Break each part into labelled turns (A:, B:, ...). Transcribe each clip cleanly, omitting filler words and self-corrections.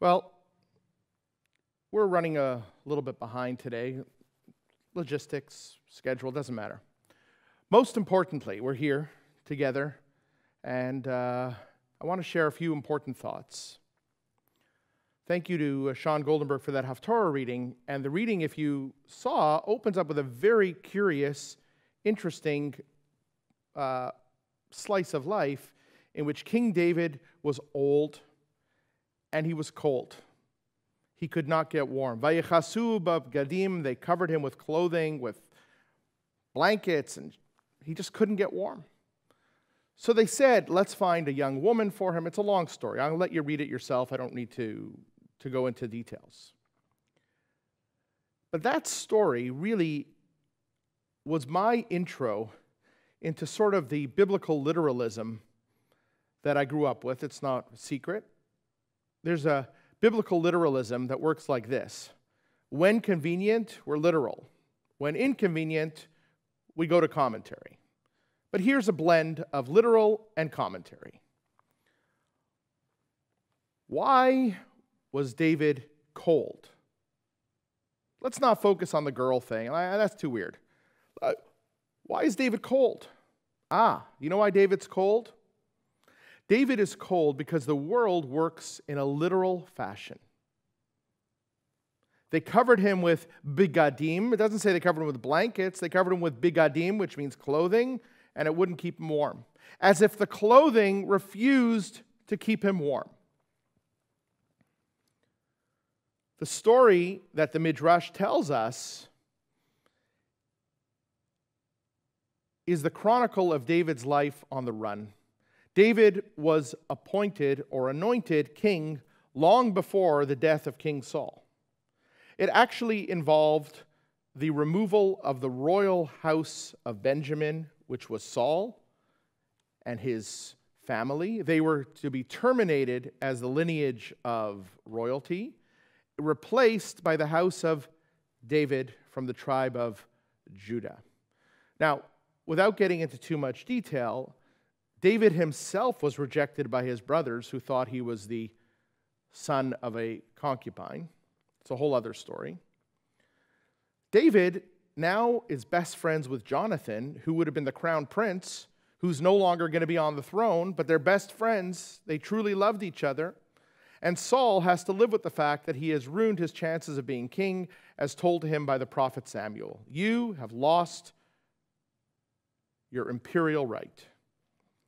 A: Well, we're running a little bit behind today. Logistics, schedule, doesn't matter. Most importantly, we're here together, and I want to share a few important thoughts. Thank you to Sean Goldenberg for that Haftorah reading. And the reading, if you saw, opens up with a very curious, interesting slice of life in which King David was old and he was cold. He could not get warm. Vayechasu b'gadim, they covered him with clothing, with blankets, and he just couldn't get warm. So they said, let's find a young woman for him. It's a long story. I'll let you read it yourself. I don't need to go into details. But that story really was my intro into sort of the biblical literalism that I grew up with. It's not a secret. There's a biblical literalism that works like this. When convenient, we're literal. When inconvenient, we go to commentary. But here's a blend of literal and commentary. Why was David cold? Let's not focus on the girl thing. That's too weird. Why is David cold? You know why David's cold? David is cold because the world works in a literal fashion. They covered him with bigadim. It doesn't say they covered him with blankets. They covered him with bigadim, which means clothing, and it wouldn't keep him warm. As if the clothing refused to keep him warm. The story that the Midrash tells us is the chronicle of David's life on the run. David was appointed or anointed king long before the death of King Saul. It actually involved the removal of the royal house of Benjamin, which was Saul and his family. They were to be terminated as the lineage of royalty, replaced by the house of David from the tribe of Judah. Now, without getting into too much detail, David himself was rejected by his brothers who thought he was the son of a concubine. It's a whole other story. David now is best friends with Jonathan, who would have been the crown prince, who's no longer going to be on the throne, but they're best friends. They truly loved each other. And Saul has to live with the fact that he has ruined his chances of being king, as told to him by the prophet Samuel. You have lost your imperial right.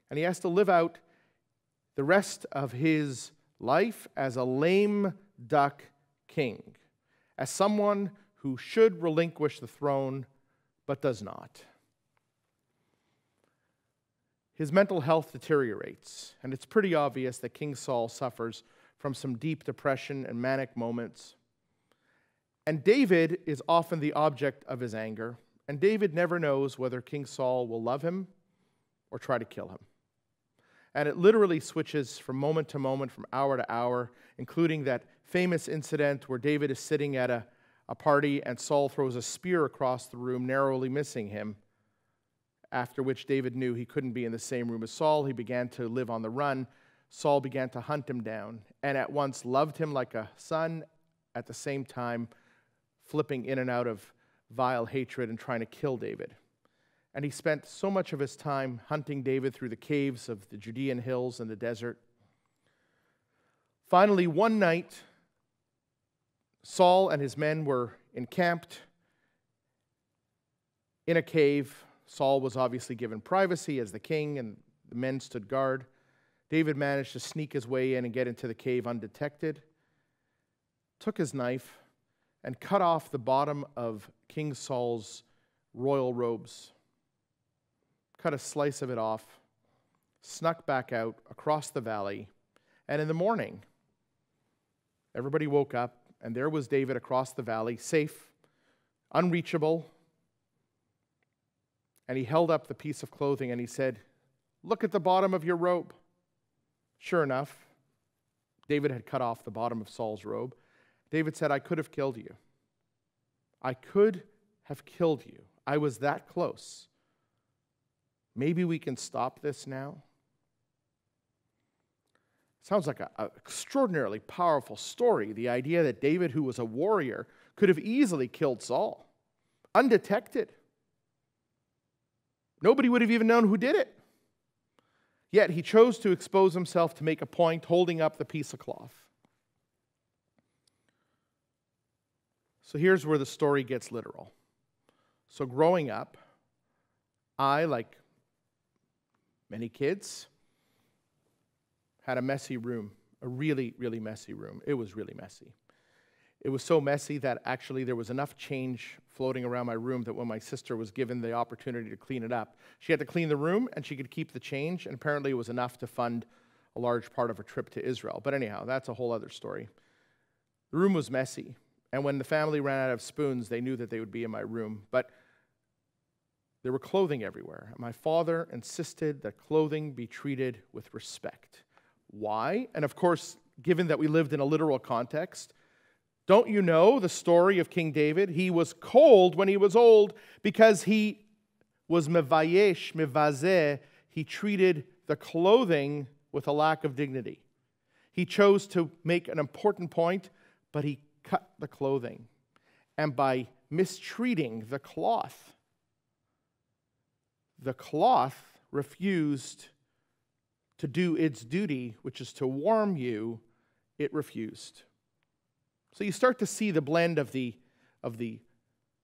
A: And he has to live out the rest of his life as a lame duck king, as someone who should relinquish the throne but does not. His mental health deteriorates, and it's pretty obvious that King Saul suffers from some deep depression and manic moments. And David is often the object of his anger, and David never knows whether King Saul will love him or try to kill him. And it literally switches from moment to moment, from hour to hour, including that famous incident where David is sitting at a party and Saul throws a spear across the room, narrowly missing him, after which David knew he couldn't be in the same room as Saul. He began to live on the run. Saul began to hunt him down and at once loved him like a son, at the same time flipping in and out of vile hatred and trying to kill David. And he spent so much of his time hunting David through the caves of the Judean hills and the desert. Finally, one night, Saul and his men were encamped in a cave. Saul was obviously given privacy as the king, and the men stood guard. David managed to sneak his way in and get into the cave undetected, took his knife, and cut off the bottom of King Saul's royal robes. Cut a slice of it off, snuck back out across the valley, and in the morning, everybody woke up, and there was David across the valley, safe, unreachable, and he held up the piece of clothing and he said, "Look at the bottom of your robe." Sure enough, David had cut off the bottom of Saul's robe. David said, "I could have killed you. I could have killed you. I was that close. Maybe we can stop this now." Sounds like an extraordinarily powerful story. The idea that David, who was a warrior, could have easily killed Saul, undetected. Nobody would have even known who did it. Yet he chose to expose himself to make a point, holding up the piece of cloth. So here's where the story gets literal. So growing up, I, like many kids, had a messy room, a really, really messy room. It was really messy. It was so messy that actually there was enough change floating around my room that when my sister was given the opportunity to clean it up, she had to clean the room and she could keep the change, and apparently it was enough to fund a large part of her trip to Israel. But anyhow, that's a whole other story. The room was messy, and when the family ran out of spoons, they knew that they would be in my room. But there were clothing everywhere. My father insisted that clothing be treated with respect. Why? And of course, given that we lived in a literal context, don't you know the story of King David? He was cold when he was old because he was mevayesh, mevazeh. He treated the clothing with a lack of dignity. He chose to make an important point, but he cut the clothing. And by mistreating the cloth refused to do its duty, which is to warm you. It refused. So you start to see the blend of the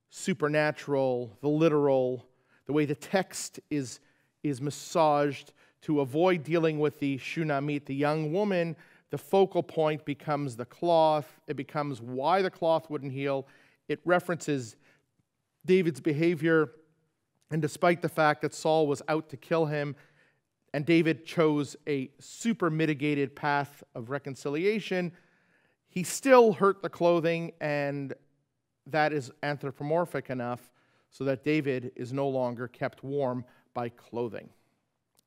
A: supernatural, the literal, the way the text is massaged to avoid dealing with the Shunamite, the young woman. The focal point becomes the cloth. It becomes why the cloth wouldn't heal. It references David's behavior, and despite the fact that Saul was out to kill him, and David chose a super mitigated path of reconciliation, he still hurt the clothing, and that is anthropomorphic enough so that David is no longer kept warm by clothing,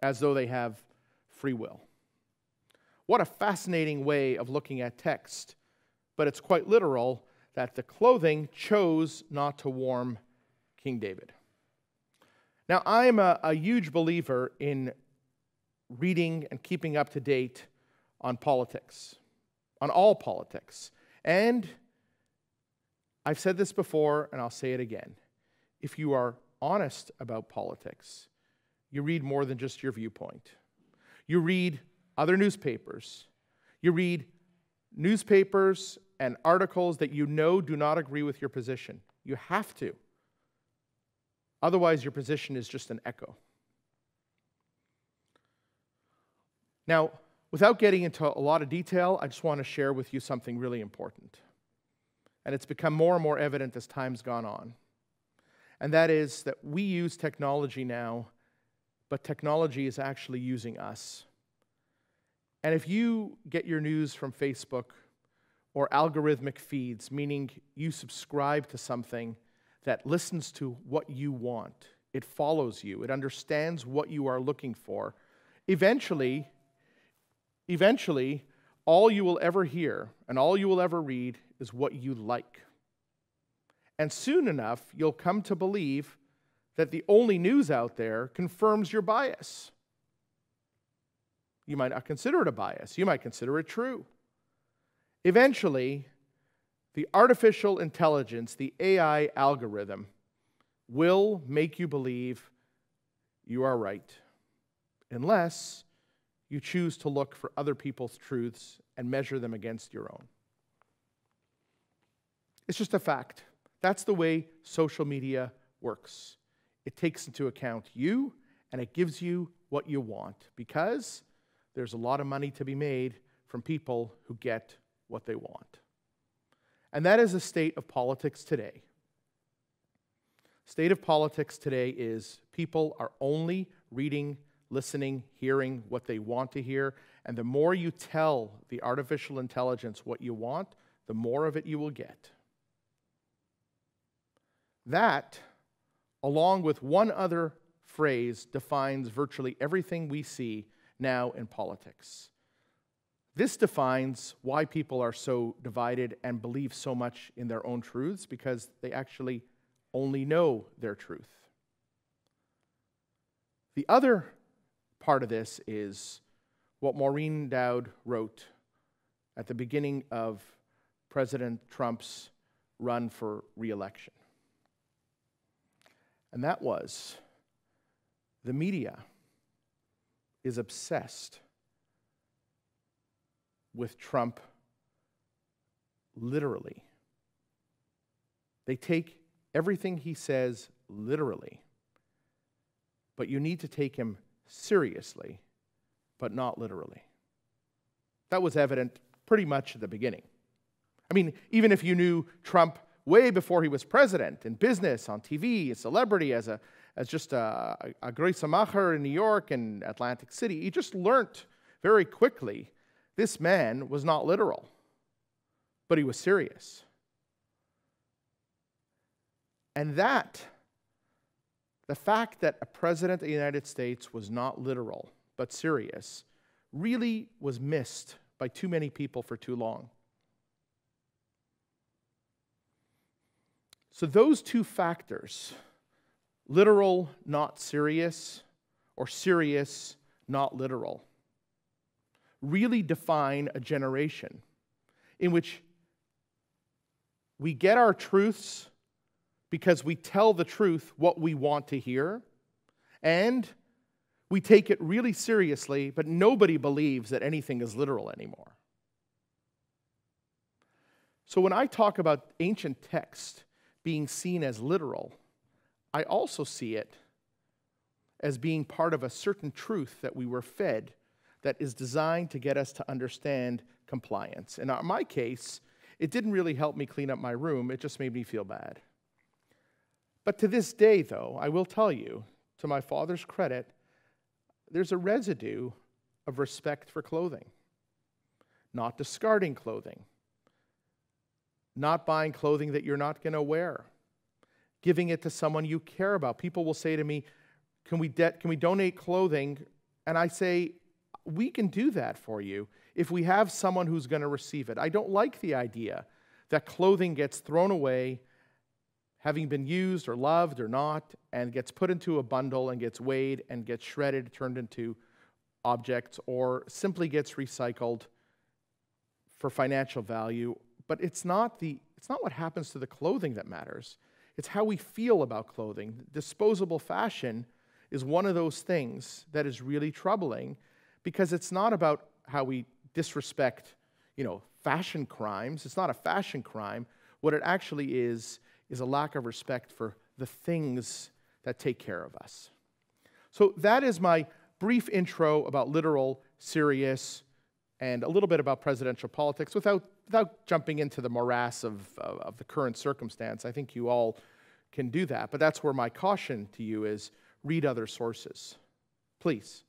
A: as though they have free will. What a fascinating way of looking at text, but it's quite literal that the clothing chose not to warm King David. Now, I'm a huge believer in reading and keeping up to date on politics, on all politics. And I've said this before, and I'll say it again. If you are honest about politics, you read more than just your viewpoint. You read other newspapers. You read newspapers and articles that you know do not agree with your position. You have to. Otherwise, your position is just an echo. Now, without getting into a lot of detail, I just want to share with you something really important. And it's become more and more evident as time's gone on. And that is that we use technology now, but technology is actually using us. And if you get your news from Facebook or algorithmic feeds, meaning you subscribe to something that listens to what you want, it follows you, it understands what you are looking for, eventually, all you will ever hear and all you will ever read is what you like. And soon enough, you'll come to believe that the only news out there confirms your bias. You might not consider it a bias. You might consider it true. Eventually, the artificial intelligence, the AI algorithm, will make you believe you are right, unless you choose to look for other people's truths and measure them against your own. It's just a fact. That's the way social media works. It takes into account you, and it gives you what you want, because there's a lot of money to be made from people who get what they want. And that is the state of politics today. State of politics today is people are only reading, listening, hearing what they want to hear, and the more you tell the artificial intelligence what you want, the more of it you will get. That, along with one other phrase, defines virtually everything we see now in politics. This defines why people are so divided and believe so much in their own truths, because they actually only know their truth. The other part of this is what Maureen Dowd wrote at the beginning of President Trump's run for re-election. And that was, the media is obsessed with Trump literally. They take everything he says literally. But you need to take him seriously, but not literally. That was evident pretty much at the beginning. I mean, even if you knew Trump way before he was president, in business, on TV, a celebrity, as just a Größemacher in New York and Atlantic City, you just learned very quickly this man was not literal, but he was serious. And that, the fact that a president of the United States was not literal, but serious, really was missed by too many people for too long. So those two factors, literal, not serious, or serious, not literal, really define a generation in which we get our truths because we tell the truth what we want to hear, and we take it really seriously, but nobody believes that anything is literal anymore. So when I talk about ancient text being seen as literal, I also see it as being part of a certain truth that we were fed that is designed to get us to understand compliance. And in my case, it didn't really help me clean up my room, it just made me feel bad. But to this day, though, I will tell you, to my father's credit, there's a residue of respect for clothing. Not discarding clothing. Not buying clothing that you're not going to wear. Giving it to someone you care about. People will say to me, can we donate clothing? And I say, we can do that for you if we have someone who's going to receive it. I don't like the idea that clothing gets thrown away, having been used or loved or not, and gets put into a bundle and gets weighed and gets shredded, turned into objects, or simply gets recycled for financial value. But it's not what happens to the clothing that matters. It's how we feel about clothing. Disposable fashion is one of those things that is really troubling, because it's not about how we disrespect, fashion crimes. It's not a fashion crime. What it actually is a lack of respect for the things that take care of us. So that is my brief intro about literal, serious, and a little bit about presidential politics without jumping into the morass of the current circumstance. I think you all can do that, but that's where my caution to you is: read other sources. Please.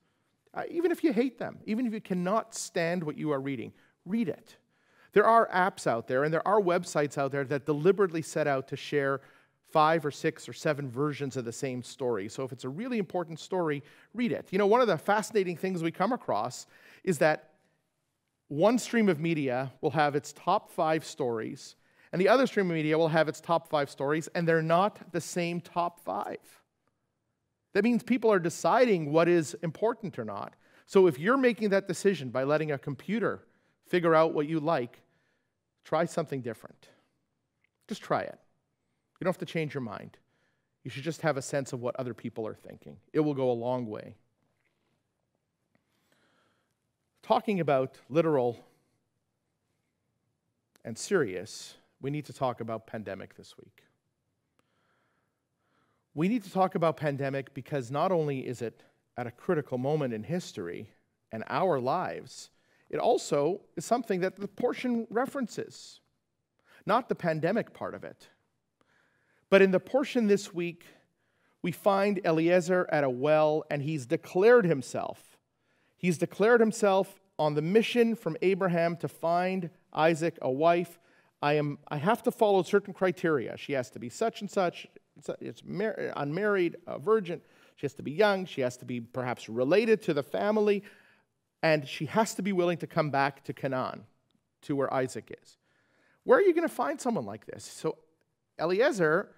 A: Even if you hate them, even if you cannot stand what you are reading, read it. There are apps out there and there are websites out there that deliberately set out to share 5 or 6 or 7 versions of the same story. So if it's a really important story, read it. One of the fascinating things we come across is that one stream of media will have its top 5 stories, and the other stream of media will have its top 5 stories, and they're not the same top 5. That means people are deciding what is important or not. So if you're making that decision by letting a computer figure out what you like, try something different. Just try it. You don't have to change your mind. You should just have a sense of what other people are thinking. It will go a long way. Talking about literal and serious, we need to talk about pandemic this week. We need to talk about pandemic because not only is it at a critical moment in history and our lives, it also is something that the portion references. Not the pandemic part of it. But in the portion this week, we find Eliezer at a well, and he's declared himself. He's declared himself on the mission from Abraham to find Isaac a wife. I have to follow certain criteria. She has to be such and such. It's unmarried, a virgin. She has to be young. She has to be perhaps related to the family. And she has to be willing to come back to Canaan, to where Isaac is. Where are you going to find someone like this? So Eliezer,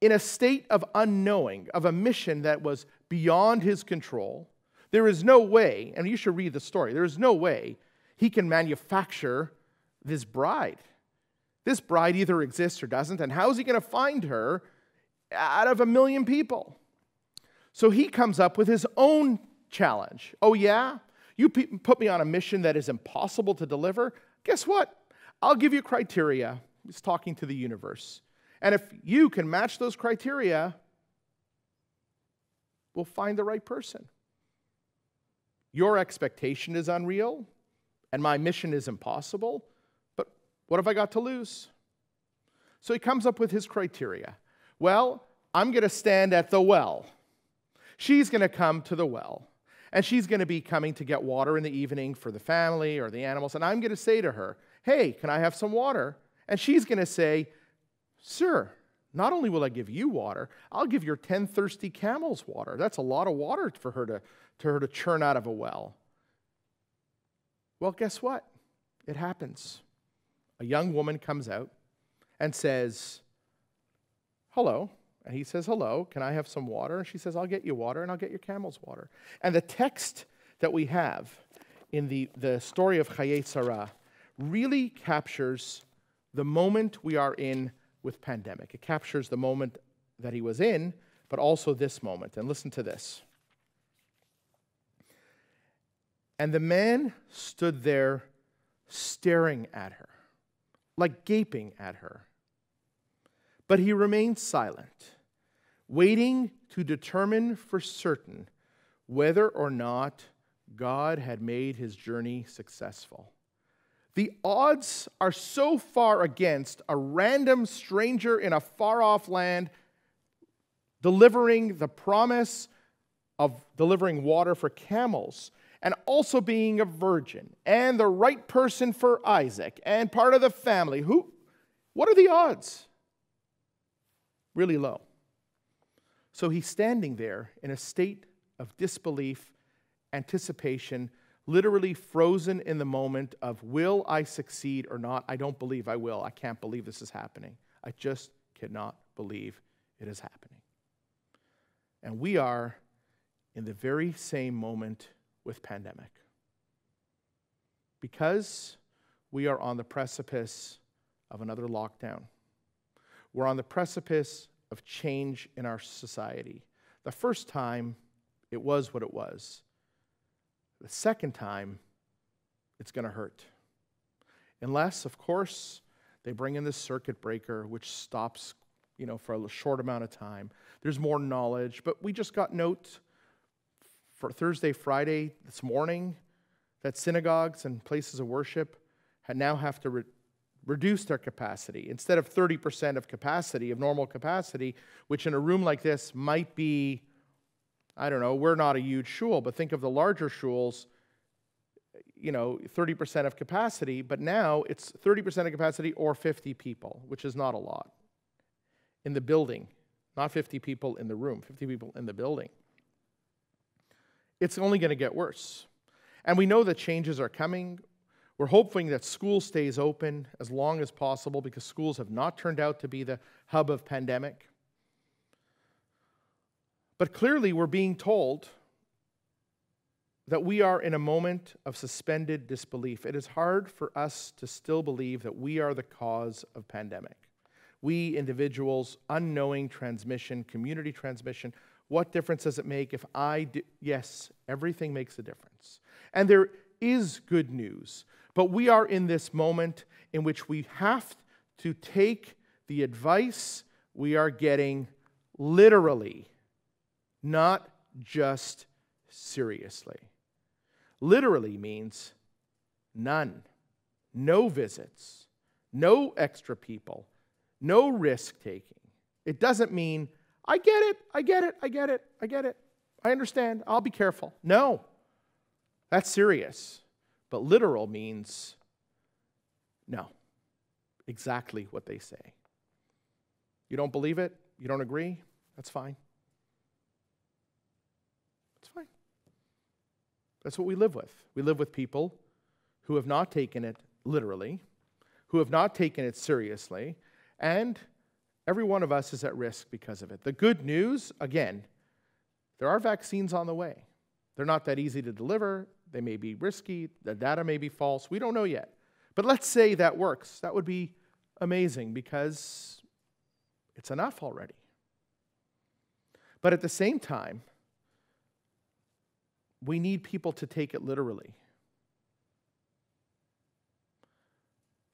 A: in a state of unknowing, of a mission that was beyond his control, There is no way, and you should read the story, there is no way he can manufacture this bride. This bride either exists or doesn't, and how is he going to find her out of 1 million people? So he comes up with his own challenge. Oh yeah? You put me on a mission that is impossible to deliver? Guess what? I'll give you criteria. He's talking to the universe. And if you can match those criteria, we'll find the right person. Your expectation is unreal, and my mission is impossible, but what have I got to lose? So he comes up with his criteria. Well, I'm going to stand at the well. She's going to come to the well, and she's going to be coming to get water in the evening for the family or the animals, and I'm going to say to her, hey, can I have some water? And she's going to say, sir, not only will I give you water, I'll give your 10 thirsty camels water. That's a lot of water for her to churn out of a well. Well, guess what? It happens. A young woman comes out and says, hello. And he says, hello, can I have some water? And she says, I'll get you water, and I'll get your camels water. And the text that we have in the story of Chayei Sarah really captures the moment we are in with pandemic. It captures the moment that he was in, but also this moment. And listen to this. And the man stood there staring at her, like gaping at her. But he remained silent, waiting to determine for certain whether or not God had made his journey successful. The odds are so far against a random stranger in a far-off land delivering the promise of delivering water for camels, and also being a virgin, and the right person for Isaac, and part of the family. What are the odds? Really low. So he's standing there in a state of disbelief, anticipation, literally frozen in the moment of, will I succeed or not? I don't believe I will. I can't believe this is happening. I just cannot believe it is happening. And we are in the very same moment with pandemic. Because we are on the precipice of another lockdown. We're on the precipice of change in our society. The first time, it was what it was. The second time, it's going to hurt. Unless, of course, they bring in this circuit breaker, which stops, for a short amount of time. There's more knowledge, but we just got note for Thursday, Friday, this morning, that synagogues and places of worship now have to reduce their capacity. Instead of 30% of capacity, of normal capacity, which in a room like this might be, I don't know, we're not a huge shul, but think of the larger shuls, 30% of capacity, but now it's 30% of capacity or 50 people, which is not a lot in the building, not 50 people in the room, 50 people in the building. It's only going to get worse. And we know that changes are coming. We're hoping that school stays open as long as possible because schools have not turned out to be the hub of pandemic. But clearly we're being told that we are in a moment of suspended disbelief. It is hard for us to still believe that we are the cause of pandemic. We individuals, unknowing transmission, community transmission, what difference does it make if I do? Yes, everything makes a difference. And there is good news. But we are in this moment in which we have to take the advice we are getting literally, not just seriously. Literally means none, no visits, no extra people, no risk-taking. It doesn't mean, I get it. I understand. I'll be careful. No, that's serious. But literal means no, exactly what they say. You don't believe it? You don't agree? That's fine. It's fine. That's what we live with. We live with people who have not taken it literally, who have not taken it seriously, and every one of us is at risk because of it. The good news, again, there are vaccines on the way. They're not that easy to deliver. They may be risky. The data may be false. We don't know yet. But let's say that works. That would be amazing because it's enough already. But at the same time, we need people to take it literally.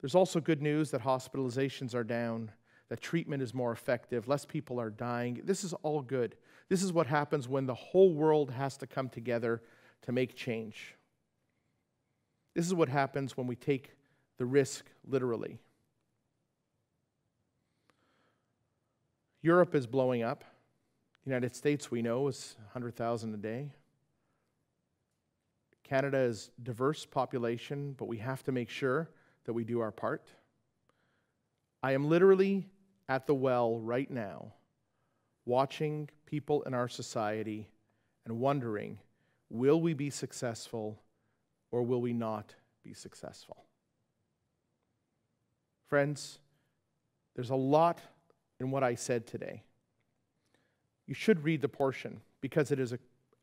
A: There's also good news that hospitalizations are down, that treatment is more effective, less people are dying. This is all good. This is what happens when the whole world has to come together to make change. This is what happens when we take the risk literally. Europe is blowing up. The United States, we know, is 100,000 a day. Canada is a diverse population, but we have to make sure that we do our part. I am literally at the well right now, watching people in our society and wondering, will we be successful or will we not be successful? Friends, there's a lot in what I said today. You should read the portion because it is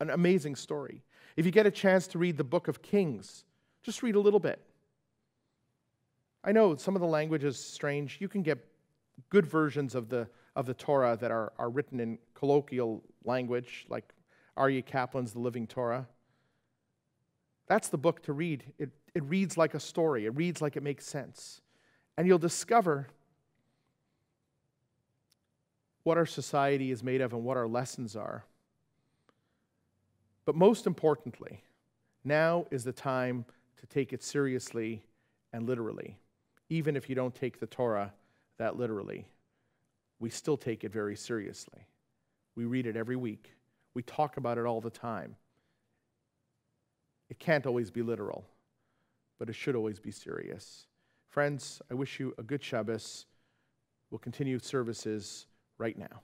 A: an amazing story. If you get a chance to read the book of Kings, just read a little bit. I know some of the language is strange. You can get good versions of the Torah that are written in colloquial language, like Aryeh Kaplan's The Living Torah. That's the book to read. It reads like a story. It reads like it makes sense. And you'll discover what our society is made of and what our lessons are. But most importantly, now is the time to take it seriously and literally. Even if you don't take the Torah that literally, we still take it very seriously. We read it every week. We talk about it all the time. It can't always be literal, but it should always be serious. Friends, I wish you a good Shabbos. We'll continue services right now.